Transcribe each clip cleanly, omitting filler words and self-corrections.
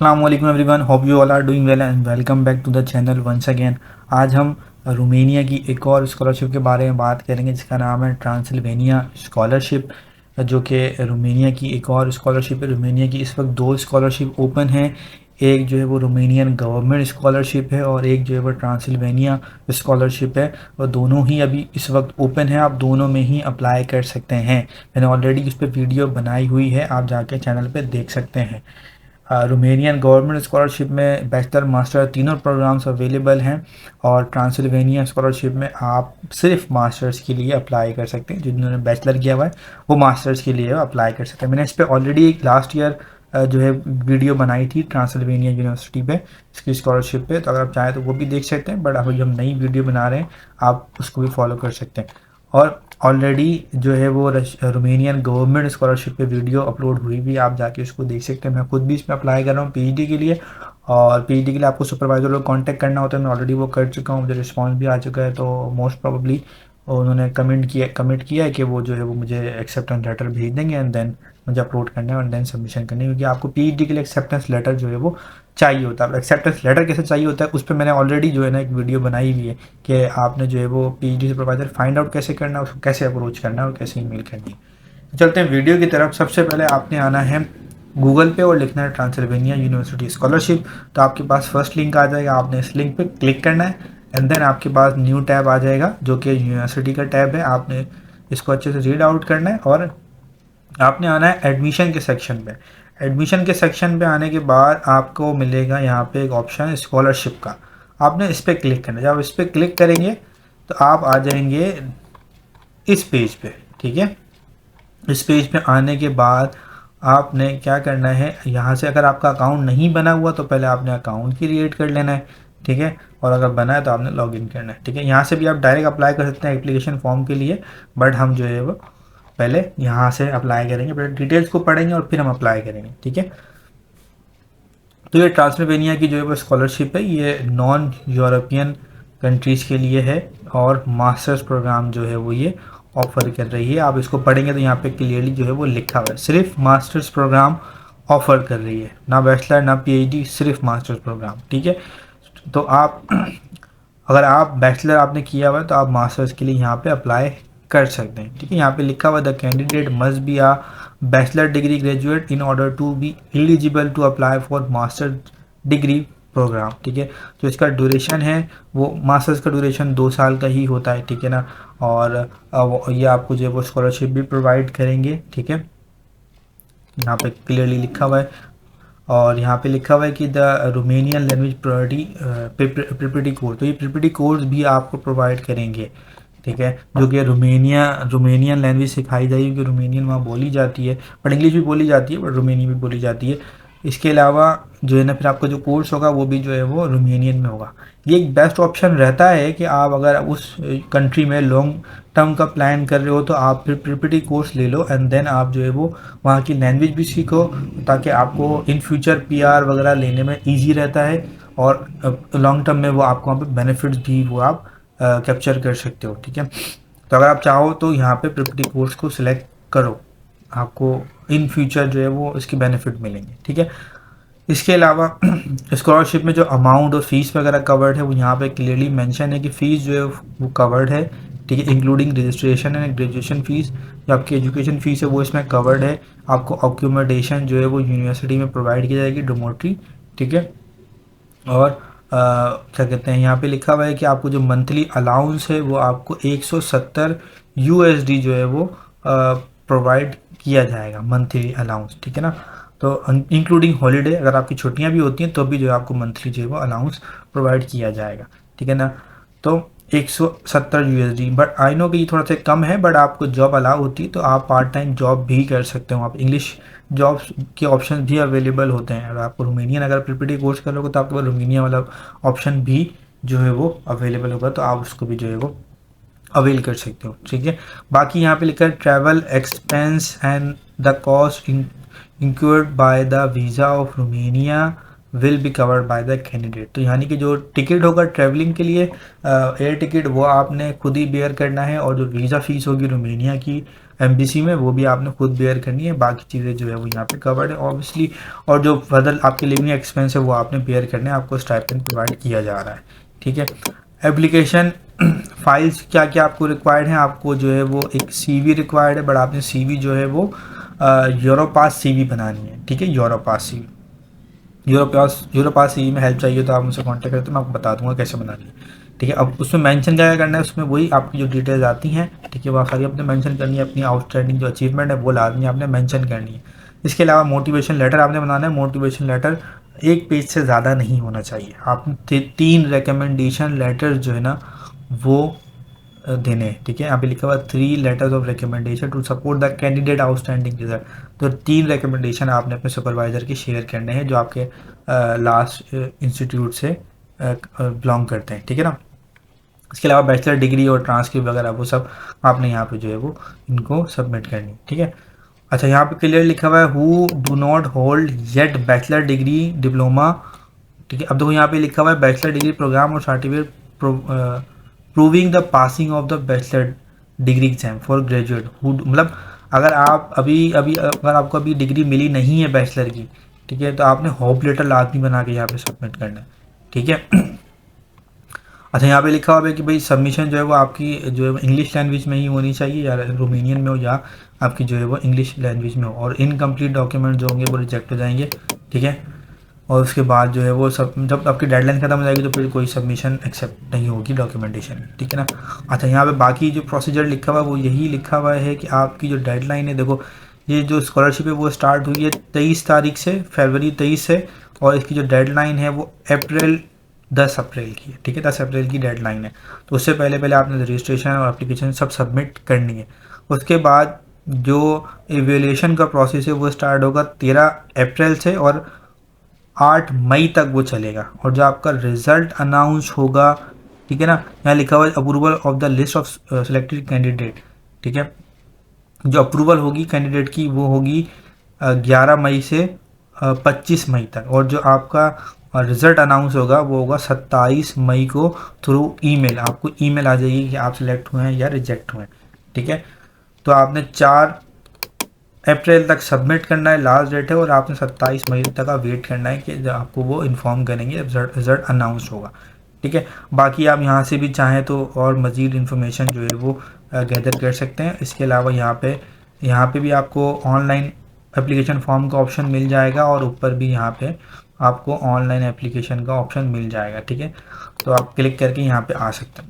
अस्सलाम वालेकुम everyone, hope you all are doing well and welcome back to the channel once again. आज हम रोमेनिया की एक और स्कॉलरशिप के बारे में बात करेंगे जिसका नाम है ट्रांसिल्वेनिया स्कॉलरशिप, जो कि रोमेनिया की एक और स्कॉलरशिप है। रोमेनिया की इस वक्त दो स्कॉलरशिप ओपन हैं, एक जो है वो रोमेनियन गवर्नमेंट स्कॉलरशिप है और एक जो है वो ट्रांसिल्वेनिया स्कॉलरशिप है। और दोनों ही अभी इस वक्त ओपन है, आप दोनों में ही अप्लाई कर सकते हैं। मैंने ऑलरेडी उस पर वीडियो बनाई हुई है, आप जाके चैनल पे देख सकते हैं। रोमेनियन गवर्नमेंट स्कॉलरशिप में बैचलर मास्टर तीनों प्रोग्राम्स अवेलेबल हैं और ट्रांसिल्वेनिया स्कॉलरशिप में आप सिर्फ मास्टर्स के लिए अप्लाई कर सकते हैं। जिन्होंने बैचलर किया हुआ है वो मास्टर्स के लिए अप्लाई कर सकते हैं। मैंने इस पर ऑलरेडी एक लास्ट ईयर जो है वीडियो बनाई थी ट्रांसिल्वेनिया यूनिवर्सिटी पे, इसकी स्कॉलरशिप पे, तो अगर आप चाहें तो वो भी देख सकते हैं। बट अभी हम नई वीडियो बना रहे हैं, आप उसको भी फॉलो कर सकते हैं। और ऑलरेडी जो है वो रोमेनियन गवर्नमेंट स्कॉलरशिप पे वीडियो अपलोड हुई भी, आप जाके उसको देख सकते हैं। मैं खुद भी इसमें अप्लाई कर रहा हूँ पीएचडी के लिए, और पीएचडी के लिए आपको सुपरवाइजर लोग कांटेक्ट करना होता है। मैं ऑलरेडी वो कर चुका हूँ, मुझे रिस्पांस भी आ चुका है। तो मोस्ट प्रोबेबली उन्होंने कमिट किया है कि वो जो है वो मुझे एक्सेप्टेंस लेटर भेज देंगे एंड देन मुझे अपलोड करना है और देन सबमिशन करनी है। क्योंकि आपको पीएचडी के लिए एक्सेप्टेंस लेटर जो है वो चाहिए होता है। एक्सेप्टेंस लेटर कैसे चाहिए होता है उस पर मैंने ऑलरेडी जो है ना एक वीडियो बनाई हुई है कि आपने जो है वो पीएचडी सुपरवाइजर फाइंड आउट कैसे करना है, उसको कैसे अप्रोच करना है और कैसे ईमेल करनी है। तो चलते हैं वीडियो की तरफ। सबसे पहले आपने आना है गूगल पे और लिखना है ट्रांसिल्वेनिया यूनिवर्सिटी स्कॉलरशिप। तो आपके पास फर्स्ट लिंक आ जाएगा, आपने इस लिंक पे क्लिक करना है एंड देन आपके पास न्यू टैब आ जाएगा जो कि यूनिवर्सिटी का टैब है। आपने इसको अच्छे से रीड आउट करना है और आपने आना है एडमिशन के सेक्शन पे। एडमिशन के सेक्शन पे आने के बाद आपको मिलेगा यहाँ पे एक ऑप्शन स्कॉलरशिप का, आपने इस पर क्लिक करना है। जब इस पर क्लिक करेंगे तो आप आ जाएंगे इस पेज पे, ठीक है। इस पेज पे आने के बाद आपने क्या करना है, यहाँ से अगर आपका अकाउंट नहीं बना हुआ तो पहले आपने अकाउंट क्रिएट कर लेना है, ठीक है। और अगर बना है तो आपने लॉगिन करना है, ठीक है। यहाँ से भी आप डायरेक्ट अप्लाई कर सकते हैं एप्लीकेशन फॉर्म के लिए, बट हम जो है वो पहले यहाँ से अप्लाई करेंगे, पहले डिटेल्स को पढ़ेंगे और फिर हम अप्लाई करेंगे, ठीक है। तो ये ट्रांसिल्वेनिया की जो है वो स्कॉलरशिप है, ये नॉन यूरोपियन कंट्रीज़ के लिए है और मास्टर्स प्रोग्राम जो है वो ये ऑफ़र कर रही है। आप इसको पढ़ेंगे तो यहाँ पे क्लियरली जो है वो लिखा हुआ है, सिर्फ मास्टर्स प्रोग्राम ऑफ़र कर रही है, ना बैचलर ना पीएचडी, सिर्फ मास्टर्स प्रोग्राम, ठीक है। तो आप अगर आप बैचलर आपने किया हुआ है तो आप मास्टर्स के लिए यहाँ पे अप्लाई कर सकते हैं, ठीक है। यहाँ पे लिखा हुआ the candidate must be a bachelor degree graduate in order to be eligible to apply for master degree programme, ठीक है। तो इसका ड्यूरेशन है वो मास्टर्स का ड्यूरेशन 2 साल का ही होता है, ठीक है ना। और ये आपको जो है वो स्कॉलरशिप भी प्रोवाइड करेंगे, ठीक है। यहाँ पे क्लियरली लिखा हुआ है और यहाँ पे लिखा हुआ है कि the Romanian language priority preparatory course, तो ये प्रिपरेटरी कोर्स भी आपको प्रोवाइड करेंगे, ठीक है। जो कि रोमेनियन लैंग्वेज सिखाई जाएगी क्योंकि रोमेनियन वहाँ बोली जाती है, बट इंग्लिश भी बोली जाती है, बट रोमेनियन भी बोली जाती है। इसके अलावा जो है ना फिर आपका जो कोर्स होगा वो भी जो है वो रोमेनियन में होगा। ये एक बेस्ट ऑप्शन रहता है कि आप अगर उस कंट्री में लॉन्ग टर्म का प्लान कर रहे हो तो आप फिर प्रिपरेटरी कोर्स ले लो एंड देन आप जो है वो वहाँ की लैंग्वेज भी सीखो, ताकि आपको इन फ्यूचर पीआर वगैरह लेने में ईजी रहता है और लॉन्ग टर्म में वो आपको वहाँ पे बेनिफिट्स भी वो आप कैप्चर कर सकते हो, ठीक है। तो अगर आप चाहो तो यहाँ पे प्रिपरेटरी कोर्स को सिलेक्ट करो, आपको इन फ्यूचर जो है वो इसके बेनिफिट मिलेंगे, ठीक है। इसके अलावा स्कॉलरशिप में जो अमाउंट और फीस वगैरह कवर्ड है वो यहाँ पे क्लियरली मेंशन है कि फ़ीस जो है वो कवर्ड है, ठीक है, including registration and graduation fees. जो आपकी एजुकेशन फ़ीस है वो इसमें कवर्ड है। आपको अकोमोडेशन जो है वो यूनिवर्सिटी में प्रोवाइड की जाएगी, डोमेट्री, ठीक है। और क्या कहते हैं, यहाँ पे लिखा हुआ है कि आपको जो मंथली अलाउंस है वो आपको 170 यूएसडी जो है वो प्रोवाइड किया जाएगा, मंथली अलाउंस, ठीक है ना। तो इंक्लूडिंग हॉलीडे, अगर आपकी छुट्टियां भी होती हैं तो भी जो है आपको मंथली जो है वो अलाउंस प्रोवाइड किया जाएगा, ठीक है ना। तो 170 यूएसडी, बट आई नो कि ये थोड़ा सा कम है, बट आपको जॉब अलाउ होती है तो आप पार्ट टाइम जॉब भी कर सकते हो। आप इंग्लिश जॉब्स के ऑप्शन भी अवेलेबल होते हैं। अगर आपको रोमेनियन अगर प्रिपरेटरी कोर्स करोगे तो आपके पास रोमेनिया वाला ऑप्शन भी जो है वो अवेलेबल होगा, तो आप उसको भी जो है वो अवेल कर सकते हो, ठीक है। बाकी यहाँ पे लिखा है travel expense and the cost incurred by the visa of Romania will be covered by the candidate. तो यानी कि जो टिकट होगा ट्रैवलिंग के लिए एयर टिकट वो आपने खुद ही बेयर करना है, और जो वीज़ा फ़ीस होगी रोमेनिया की एमबीसी में, वो भी आपने खुद बेयर करनी है। बाकी चीज़ें जो है वो यहाँ पे कवर्ड है ऑब्वियसली, और जो फर्दर आपके लिविंग एक्सपेंस है वो आपने बेयर करने हैं, आपको स्टाइपेंड प्रोवाइड किया जा रहा है, ठीक है। एप्लीकेशन फाइल्स क्या क्या आपको रिक्वायर्ड है, आपको जो है वो एक सीवी रिक्वायर्ड है, बट आपने सीवी जो है वो यूरोपास सीवी बनानी है, ठीक है। यूरोपास सीवी, यूरोपास सीवी में हेल्प चाहिए तो आप मुझसे कांटेक्ट करें, तो मैं आपको बता दूंगा कैसे बनानी है, ठीक है। अब उसमें मेंशन क्या करना है, उसमें वही आपकी जो डिटेल्स आती हैं, ठीक है, वो सारी आपने मेंशन करनी है। अपनी आउटस्टैंडिंग जो अचीवमेंट है वो लाजमी आपने मेंशन करनी है। इसके अलावा मोटिवेशन लेटर आपने बनाना है। मोटिवेशन लेटर एक पेज से ज़्यादा नहीं होना चाहिए। आप 3 रिकमेंडेशन लेटर जो है ना वो देने हैं, ठीक है। यहाँ पे लिखा हुआ 3 letters of recommendation to support the candidate outstanding result. तो 3 रिकमेंडेशन आपने अपने सुपरवाइजर के शेयर करने हैं जो आपके लास्ट इंस्टीट्यूट से बिलोंग करते हैं, ठीक है ना। इसके अलावा बैचलर डिग्री और ट्रांसक्रिप्ट वगैरह वो सब आपने यहाँ पे जो है वो इनको सबमिट करनी, ठीक है। अच्छा, यहाँ पे क्लियर लिखा हुआ है who do not hold yet bachelor degree diploma, ठीक है। अब देखो यहाँ पे लिखा हुआ है बैचलर डिग्री प्रोग्राम और certificate proving the passing of the bachelor degree exam for graduate who, मतलब अगर आप अगर आपको अभी डिग्री मिली नहीं है बैचलर की, ठीक है, तो आपने होप लेटर लाजमी बना के यहाँ पे सबमिट करना है, ठीक है। अच्छा, यहाँ पे लिखा हुआ है कि भाई सबमिशन जो है वो आपकी जो है इंग्लिश लैंग्वेज में ही होनी चाहिए, या रोमेनियन में हो या आपकी जो है वो इंग्लिश लैंग्वेज में हो, और इनकम्प्लीट डॉक्यूमेंट जो होंगे वो रिजेक्ट हो जाएंगे, ठीक है। और उसके बाद जो है वो सब जब आपकी डेडलाइन खत्म हो जाएगी तो फिर कोई सबमिशन एक्सेप्ट नहीं होगी डॉक्यूमेंटेशन, ठीक है ना। अच्छा, यहाँ पे बाकी जो प्रोसीजर लिखा हुआ है वो यही लिखा हुआ है कि आपकी जो डेडलाइन है, देखो ये जो स्कॉलरशिप है वो स्टार्ट हुई है 23 तारीख से, फरवरी 23 से, और इसकी जो डेडलाइन है वो 10 अप्रैल की है, ठीक है। 10 अप्रैल की डेडलाइन है, तो उससे पहले पहले आपने रजिस्ट्रेशन और एप्लीकेशन सब सबमिट करनी है। उसके बाद जो एवेल्यूएशन का प्रोसेस है वो स्टार्ट होगा 13 अप्रैल से और 8 मई तक वो चलेगा, और जो आपका रिजल्ट अनाउंस होगा, ठीक है ना, यहाँ लिखा हुआ है approval of the list of selected candidate, ठीक है। जो अप्रूवल होगी कैंडिडेट की वो होगी 11 मई से 25 मई तक, और जो आपका रिजल्ट अनाउंस होगा वो होगा 27 मई को थ्रू ईमेल। आपको ईमेल आ जाएगी कि आप सिलेक्ट हुए हैं या रिजेक्ट हुए हैं, ठीक है। तो आपने 4 अप्रैल तक सबमिट करना है, लास्ट डेट है, और आपने 27 मई तक का वेट करना है कि आपको वो इन्फॉर्म करेंगे रिजल्ट अनाउंस होगा, ठीक है। बाकी आप यहाँ से भी चाहें तो और मज़ीद इन्फॉर्मेशन जो है वो गैदर कर सकते हैं। इसके अलावा यहाँ पे भी आपको ऑनलाइन एप्लीकेशन फॉर्म का ऑप्शन मिल जाएगा, और ऊपर भी यहाँ पे आपको ऑनलाइन एप्लीकेशन का ऑप्शन मिल जाएगा, ठीक है। तो आप क्लिक करके यहाँ पे आ सकते हैं।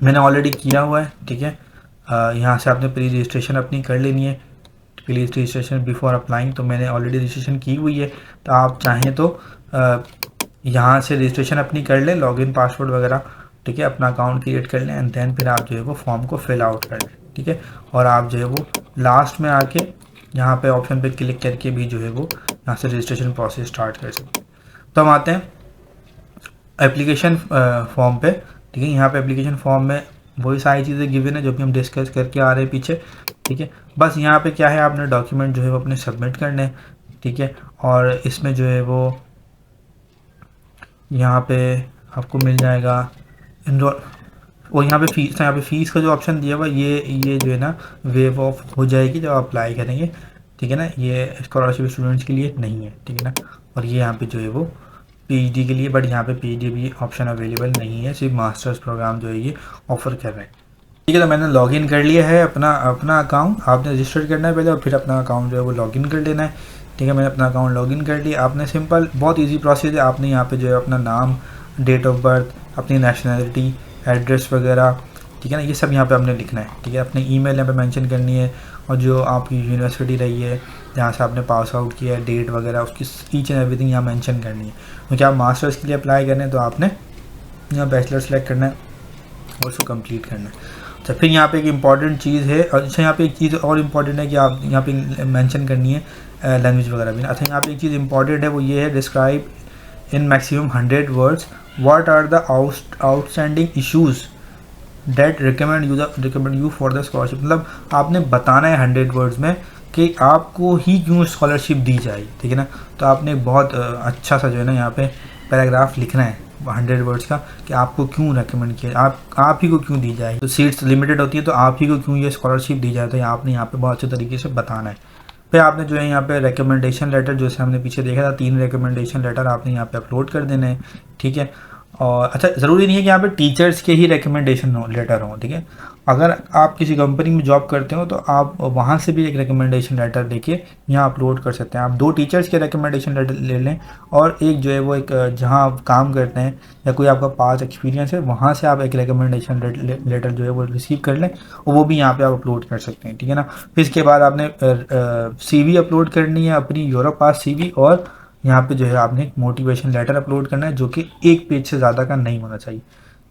मैंने ऑलरेडी किया हुआ है, ठीक है। यहाँ से आपने प्री रजिस्ट्रेशन अपनी कर लेनी है, प्लीज रजिस्ट्रेशन बिफोर अप्लाइंग, तो मैंने ऑलरेडी रजिस्ट्रेशन की हुई है। तो आप चाहें तो यहाँ से रजिस्ट्रेशन अपनी कर लें, लॉगिन पासवर्ड वगैरह, ठीक है, अपना अकाउंट क्रिएट कर लें, एंड देन फिर आप जो है वो फॉर्म को फिल आउट कर लें, ठीक है। और आप जो है वो लास्ट में आके यहाँ पे ऑप्शन पे क्लिक करके भी जो है वो यहाँ से रजिस्ट्रेशन प्रोसेस स्टार्ट कर सकते हैं। तो हम आते हैं एप्लीकेशन फॉर्म पे, ठीक है। यहाँ पे एप्लीकेशन फॉर्म में वही सारी चीज़ें गिवन है जो भी हम डिस्कस करके आ रहे हैं पीछे, ठीक है। बस यहाँ पे क्या है, आपने डॉक्यूमेंट जो है वो अपने सबमिट करने हैं, ठीक है। और इसमें जो है वो यहाँ पे आपको मिल जाएगा इनरोल, और यहाँ पे फीस का जो ऑप्शन दिया हुआ ये जो है ना वेव ऑफ हो जाएगी जब आप अप्लाई करेंगे, ठीक है ना। ये स्कॉलरशिप स्टूडेंट्स के लिए नहीं है, ठीक है ना। और ये यहाँ पे जो है वो पीएचडी के लिए, बट यहाँ पे पीएचडी भी ऑप्शन अवेलेबल नहीं है, सिर्फ मास्टर्स प्रोग्राम जो है ये ऑफर कर रहे हैं, ठीक है। तो मैंने लॉगिन कर लिया है अपना अकाउंट, आपने रजिस्टर करना है पहले और फिर अपना अकाउंट जो है वो लॉगिन कर लेना है, ठीक है। मैंने अपना अकाउंट लॉगिन कर लिया। आपने सिंपल बहुत इजी प्रोसेस है, आपने यहाँ पे जो है अपना नाम, डेट ऑफ बर्थ, अपनी नेशनलिटी, एड्रेस वगैरह, ठीक है ना, ये सब यहाँ पे आपने लिखना है, ठीक है। अपने ईमेल यहाँ पे मेंशन करनी है, और जो आपकी यूनिवर्सिटी रही है जहाँ से आपने पास आउट किया है, डेट वगैरह, उसकी ईच एंड एवरीथिंग यहाँ मेंशन करनी है। क्योंकि आप मास्टर्स के लिए अप्लाई करने हैं तो आपने यहाँ बैचलर सेलेक्ट करना है और उसको कंप्लीट करना है। अच्छा, फिर यहाँ पे एक इम्पॉर्टेंट चीज़ है, और अच्छा यहाँ पे एक चीज़ और इम्पॉर्टेंट है कि आप यहाँ पे मेंशन करनी है लैंग्वेज वगैरह भी। अच्छा, यहाँ पे एक चीज़ इम्पॉर्टेंट है, वो ये है describe in maximum 100 words what are the outstanding issues that recommend you for the scholarship. मतलब आपने बताना है 100 वर्ड्स में कि आपको ही क्यों स्कॉलरशिप दी जाए, ठीक है ना। तो आपने बहुत अच्छा सा जो है ना यहाँ पे पैराग्राफ लिखना है, 100 वर्ड्स का कि आपको क्यों रेकमेंड किया, आप ही को क्यों दी जाए। तो सीट्स लिमिटेड होती है तो आप ही को क्यों ये स्कॉलरशिप दी जाए, तो आपने यहाँ पे बहुत अच्छे तरीके से बताना है। फिर आपने जो है यहाँ पे रिकमेंडेशन लेटर, जैसे हमने पीछे देखा था 3 रिकमेंडेशन लेटर आपने यहाँ पे अपलोड कर देने हैं, ठीक है। और अच्छा, ज़रूरी नहीं है कि यहाँ पे टीचर्स के ही रिकमेंडेशन लेटर हों, ठीक है। अगर आप किसी कंपनी में जॉब करते हो तो आप वहाँ से भी एक रिकमेंडेशन लेटर लेके यहाँ अपलोड कर सकते हैं। आप 2 टीचर्स के रिकमेंडेशन लेटर ले लें और एक जो है वो एक जहाँ आप काम करते हैं या कोई आपका पास एक्सपीरियंस है वहाँ से आप एक रिकमेंडेशन लेटर जो है वो रिसीव कर लें और वो भी यहाँ पे आप अपलोड कर सकते हैं, ठीक है ना। फिर इसके बाद आपने CV अपलोड करनी है अपनी, यूरो पास CV, और यहाँ पे जो है आपने एक मोटिवेशन लेटर अपलोड करना है जो कि 1 पेज से ज़्यादा का नहीं होना चाहिए।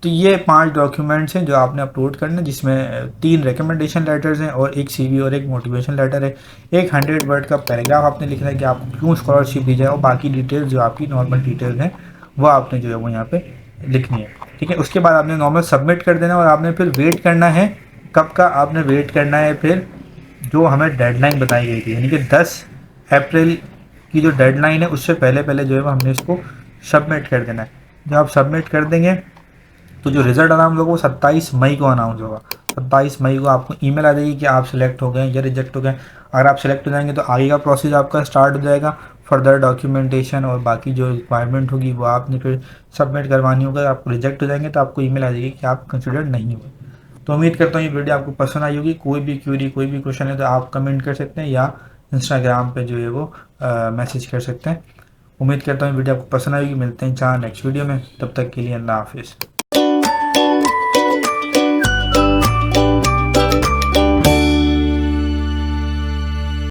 तो ये 5 डॉक्यूमेंट्स हैं जो आपने अपलोड करना है, जिसमें 3 रिकमेंडेशन लेटर्स हैं और एक CV और एक मोटिवेशन लेटर है। एक 100 वर्ड का पैराग्राफ आपने लिखना है कि आपको क्यों स्कॉलरशिप दी जाए, और बाकी डिटेल्स जो आपकी नॉर्मल डिटेल्स हैं वो आपने जो है वो यहाँ पे लिखनी है, ठीक है। उसके बाद आपने नॉर्मल सबमिट कर देना और आपने फिर वेट करना है। कब का आपने वेट करना है? फिर जो हमें डेडलाइन बताई गई थी, यानी कि 10 अप्रैल की जो डेडलाइन है उससे पहले पहले जो है वो हमने इसको सबमिट कर देना है। जब आप सबमिट कर देंगे तो जो रिज़ल्ट अनाउंस होगा वो 27 मई को अनाउंस होगा। 27 मई को आपको ईमेल आ जाएगी कि आप सिलेक्ट हो गए या रिजेक्ट हो गए। अगर आप सिलेक्ट हो जाएंगे तो आगे का प्रोसेस आपका स्टार्ट हो जाएगा। फर्दर डॉक्यूमेंटेशन और बाकी जो रिक्वायरमेंट होगी वो आपने फिर सबमिट करवानी होगा। आप रिजेक्ट हो जाएंगे तो आपको ईमेल आ जाएगी कि आप कंसिडर नहीं हुए। तो उम्मीद करता हूँ ये वीडियो आपको पसंद आई होगी। कोई भी क्यूरी, कोई भी क्वेश्चन है तो आप कमेंट कर सकते हैं या इंस्टाग्राम पे जो है वो मैसेज कर सकते हैं। उम्मीद करता हूँ वीडियो आपको पसंद आएगी। मिलते हैं नेक्स्ट वीडियो में, तब तक के लिए अल्लाह हाफिज़।